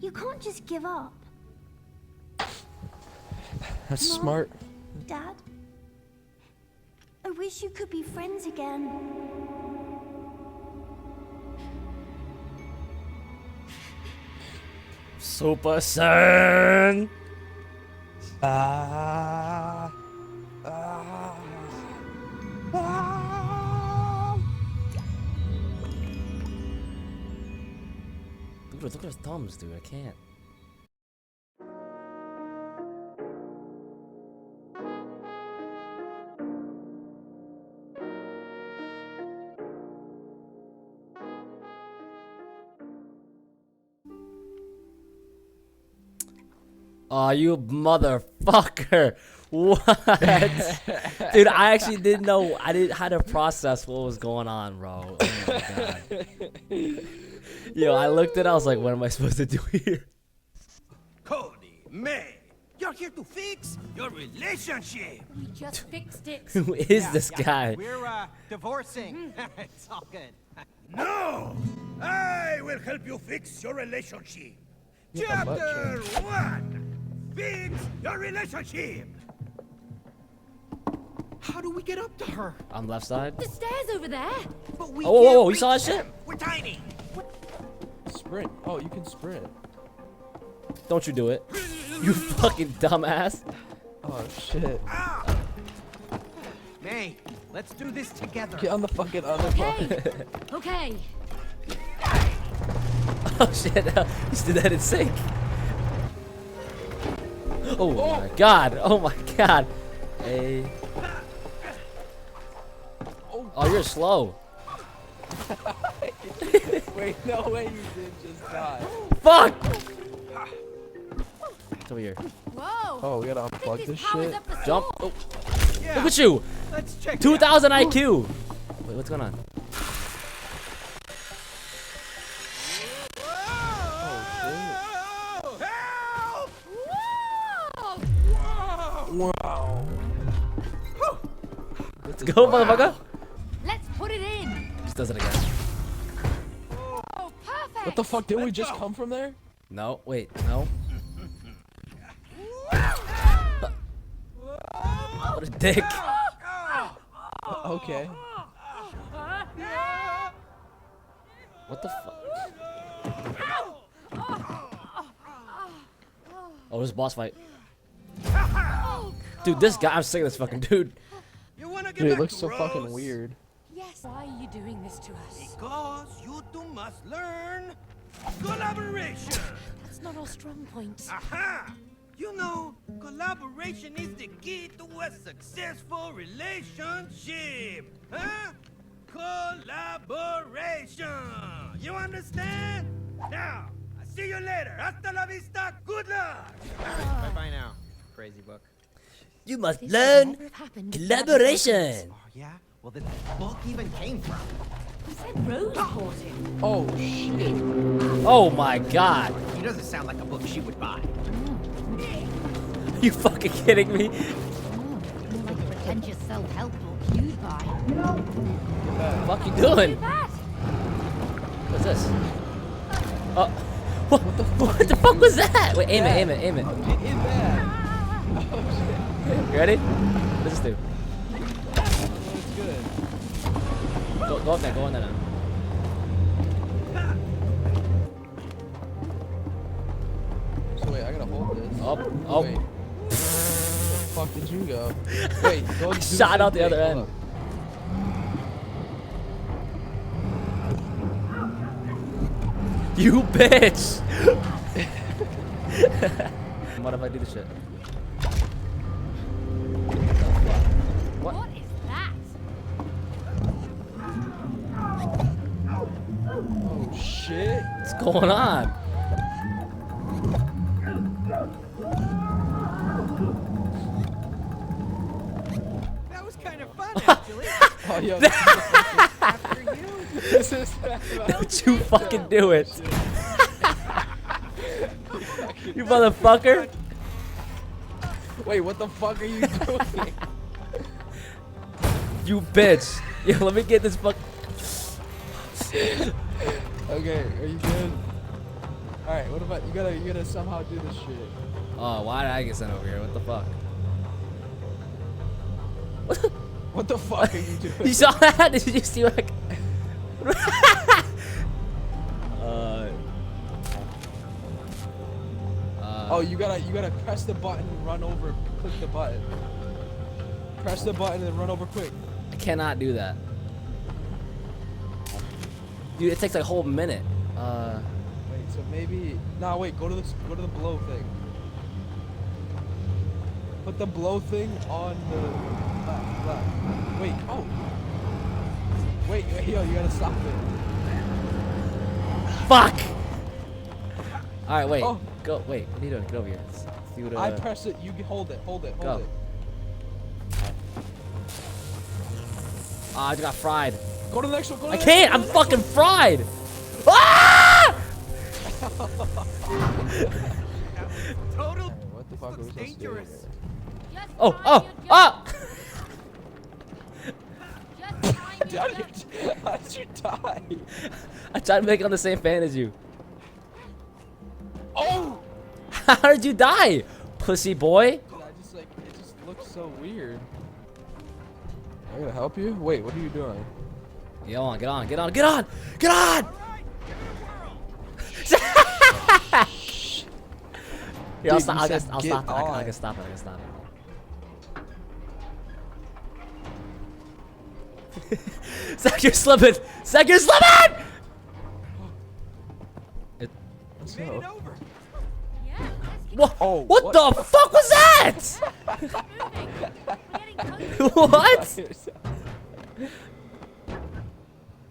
You can't just give up. That's Mom? smart. Dad? I wish you could be friends again. Super Saiyan. Ah. Ah. Ah. Dude, look at his thumbs, dude. I can't. Oh, you motherfucker. What? Dude, I actually didn't know. I didn't how to process what was going on, bro. Oh my god. Yo, I looked at it, I was like, what am I supposed to do here? Cody, May, you're here to fix your relationship. We just fixed it. Who is this guy? We're divorcing. It's all good. No! I will help you fix your relationship. Yeah, Chapter 1. Fix your relationship. How do we get up to her? On the left side? The stairs over there. But we Oh, whoa, whoa, can't whoa, you reach saw that shit? them. We're tiny. Sprint. Oh, you can sprint. Don't you do it. You fucking dumbass. Oh shit. May, let's do this together. Get on the fucking other Okay. phone. Okay. Oh shit, you just did that in sync. Oh my god, oh my god. Hey. Oh, you're slow. Wait, no way you did just die. Fuck! It's over here. Whoa. Oh, we gotta I unplug think this powers shit. up the Jump. saw. Oh, Yeah, look at you. let's check. 2000 IQ. Wait, what's going on? Oh, help! Whoa. Wow. Let's go, motherfucker. Let's put it in. Just does it again. Oh, perfect. What the fuck? Didn't we just come from there? No, wait, no. What a dick. Okay. What the fuck? Oh, this is a boss fight. Dude, this guy, I'm sick of this fucking dude. You wanna get Dude, it back looks to so fucking Rose? weird. Yes. Why are you doing this to us? Because you two must learn collaboration. That's not our strong point. Aha! You know, collaboration is the key to a successful relationship. Huh? Collaboration. You understand? Now, I see you later. Hasta la vista. Good luck. Bye now, crazy book. You must This learn would never have happened. collaboration. Oh yeah? Well, then the book even came from. You said Rose bought it. Oh shit. Oh my god. He doesn't sound like a book she would buy. You fucking kidding me? More like a pretentious self-help book you'd buy. What the fuck you Look doing? at that. What's this? Oh. What the fuck was that? Wait, aim it, aim it, aim it. Get in there. You ready? What does this do? It's good. Go up there, go on there now. So wait, I gotta hold this. Oh, oh. Wait. Where the fuck did you go? Wait, go I do shot same out the thing. other Hold end. up. You bitch! What if I do this shit? What is that? Oh shit. What's going on? That was kind of fun, actually. Oh yo. After you. This is Don't you fucking do it. You motherfucker. Wait, what the fuck are you doing? You bitch. Yo, let me get this fuck. Okay, are you good? All right, what about you gotta somehow do this shit. Oh, why did I get sent over here? What the fuck? What the fuck are you doing? You saw that? Did you see what? Oh, you gotta press the button, run over, click the button. Press the button and run over quick. I cannot do that. Dude, it takes like a whole minute. Wait, so maybe wait, go to the blow thing. Put the blow thing on the left. Wait, oh. Wait, yo, you gotta stop it. Fuck! Alright, wait. Oh. Go, wait, what are you doing? Get over here. Let's do the... I press it, you hold it. Go. It. Ah, I just got fried. Go to the next one, go to I the can't! I'm next one, fucking fried! Ah! Total. What the fuck are we supposed to do dangerous. here? Oh, oh, oh! How did you die? I tried to make it on the same fan as you. Oh! How did you die, pussy boy? Dude, it just looks so weird. I gotta help you? Wait, what are you doing? Get on, get on, get on, get on! Get on! Here, I'll Dude, stop, you I'll said stop it, get I on. can stop it, I can stop it. Zach, you're slipping! Zach, you're slipping! So, Made it over. What, Oh, what what the fuck was that? What?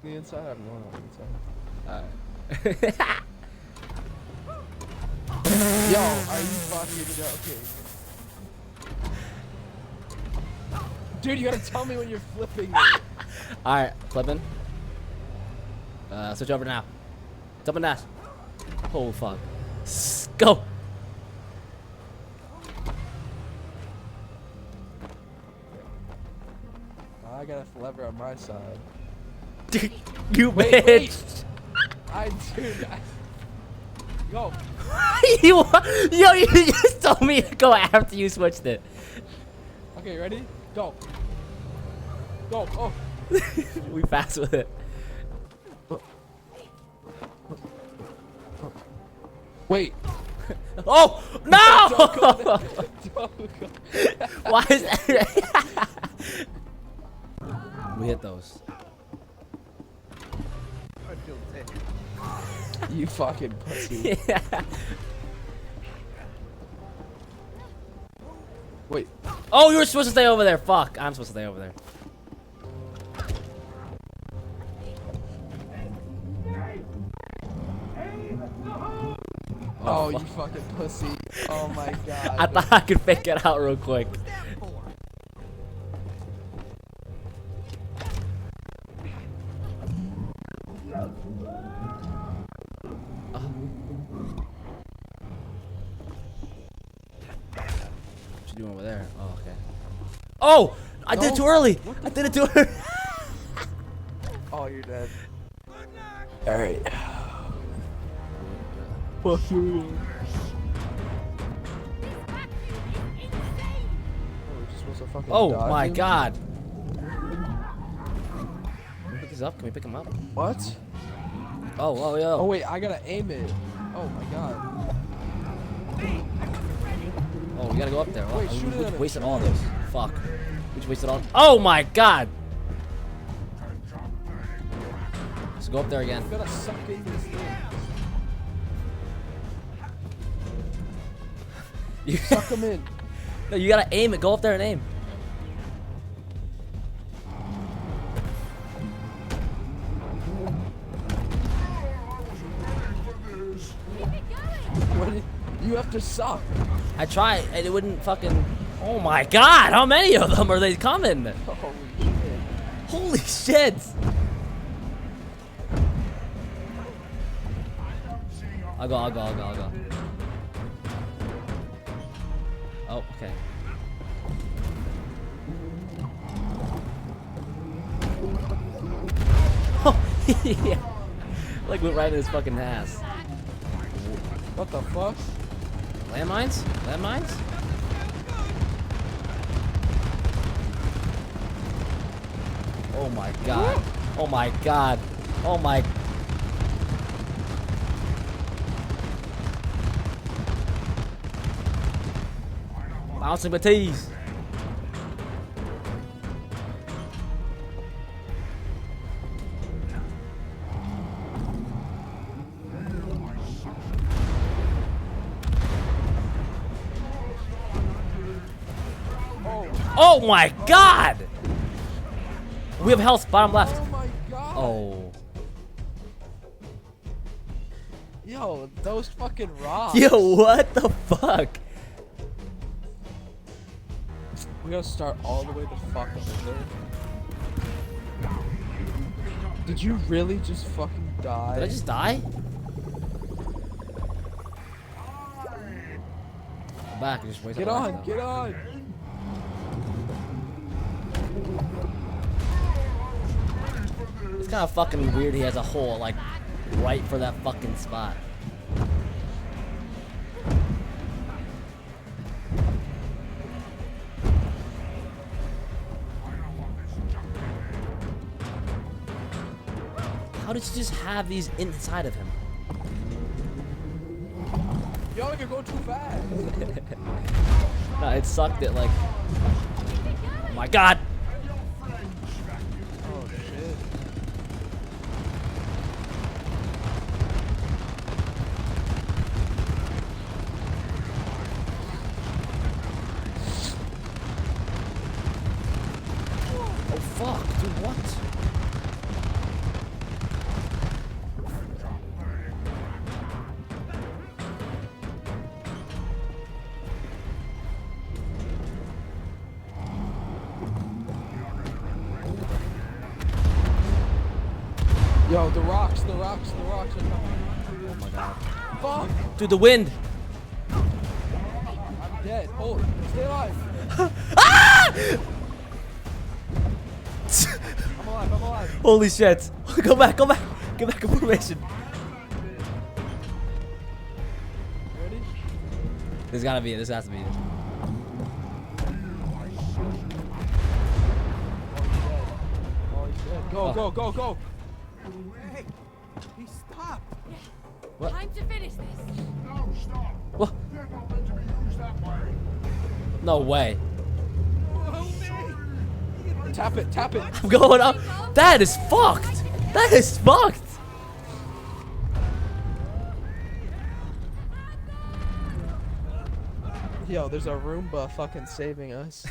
the inside, I'm going on the inside. Yo, are you fucking joking? Dude, you gotta tell me when you're flipping it. Alright, clipping. Switch over now. Jump and dash. Oh fuck. Go! I got a lever on my side. You Wait, bitch! Go. Yo, you just told me to go after you switched it. Okay, ready? Go. Go. Oh. We fast with it. Wait. Oh no! Don't go. Why is that? We hit those. I feel dead. You fucking pussy. Yeah. Wait. Oh, you were supposed to stay over there. Fuck, I'm supposed to stay over there. Oh, you fucking pussy. Oh my god. I thought I could fake it out real quick. What's that for? What you doing over there? Oh, okay. Oh! I did it too early! I did it too early! Oh, you're dead. Alright. Fuck you. Oh my god! Can we pick these up? Can we pick them up? What? Oh, oh, Oh yo. wait, I gotta aim it. Oh my god. Oh, we gotta go up there. Oh, Wait, shoot it we at him, wasted shoot all it. this. Fuck. We just wasted all. Oh my god! Let's go up there again. You gotta suck in this thing. You, Suck them in. no, you gotta aim it. Go up there and aim. What did, you have to suck. I tried and it wouldn't fucking. Oh my god! How many of them are they coming? Holy shit. Holy shit! I'll go. Oh, okay. Oh, yeah. Like went right in his fucking ass. What the fuck? Landmines? Landmines? Oh my god. Oh my god. Oh my. Bouncing Batiste. Oh my god! We have health, bottom left. Oh my god. Oh. Yo, those fucking rocks. Yo, what the fuck? We gotta start all the way the fuck over there. Did you really just fucking die? Did I just die? I'm back. Just wait. Get on, get on. It's kind of fucking weird. He has a hole like right for that fucking spot. How did you just have these inside of him? Yo, you're going too fast. No, it sucked that like. Oh my god! Oh shit. Oh fuck, dude, what? Yo, the rocks are coming. Oh my god. Fuck! Dude, the wind! I'm dead. Hold, stay alive. I'm alive, I'm alive. Holy shit! Go back, go back! Get back in formation. Ready? This gotta be it. This has to be it. Oh, he's dead. Go, Oh. go, go, go. Hey, he stopped. What? Time to finish this. What? No way. Tap it, tap it. I'm going up. That is fucked. That is fucked. Yo, there's a Roomba fucking saving us.